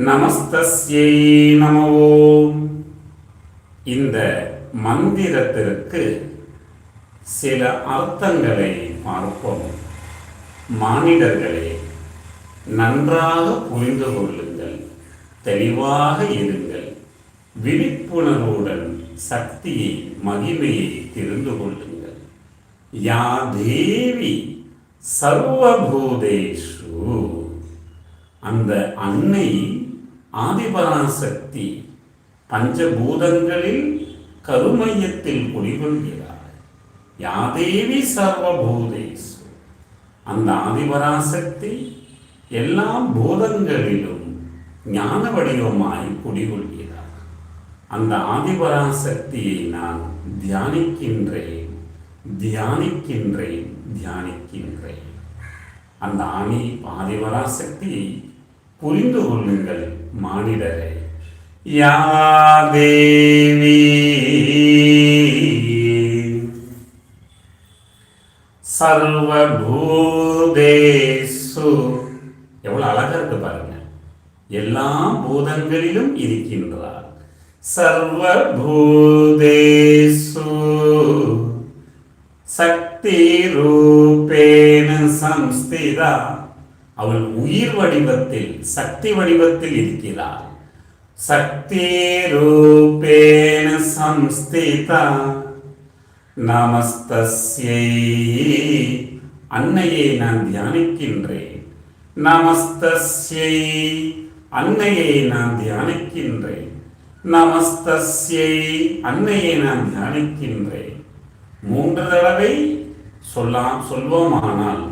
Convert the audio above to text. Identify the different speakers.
Speaker 1: நமஸ்தஸ்யை நமோ. இந்த மந்திரத்திற்கு சில அர்த்தங்களை பார்ப்போம். மானிடர்களே, நன்றாக புரிந்து கொள்ளுங்கள், தெளிவாக இருங்கள், விழிப்புணர்வுடன் சக்தியை மகிமையை தெரிந்து கொள்ளுங்கள். யா தேவி சர்வபூதேஷு, அந்த அன்னை ஆதிபராசக்தி பஞ்சபூதங்களில் கருமையத்தில் குடிகொள்கிறார். யாதேவி சர்வபூதேஷு, அந்த ஆதிபராசக்தி எல்லா பூதங்களிலும் ஞான வடிவமாய் குடிகொள்கிறார். அந்த ஆதிபராசக்தியை நான் தியானிக்கின்றேன், தியானிக்கின்றேன், தியானிக்கின்றேன். அந்த ஆதிபராசக்தியை புரிந்து கொள்ளுங்கள் மானிடரே. யா தேவி சர்வபூதேஷு, எவ்வளவு அழகா இருக்கு பாருங்க. எல்லா பூதங்களிலும் இருக்கின்றார். சர்வபூதேஷு சக்தி ரூபேன சம்ஸ்திதா, அவள் உயிர் வடிவத்தில் சக்தி வடிவத்தில் இருக்கிறார். சக்தி ரூபேன சம்ஸ்திதா நமஸ்தஸ்யை, அன்னையை நான் தியானிக்கின்றேன். நமஸ்தஸ்யை, அன்னையை நான் தியானிக்கின்றேன். நமஸ்தஸ்யை, அன்னையை நான் தியானிக்கின்றேன். 3 தடவை சொல்வோமானால்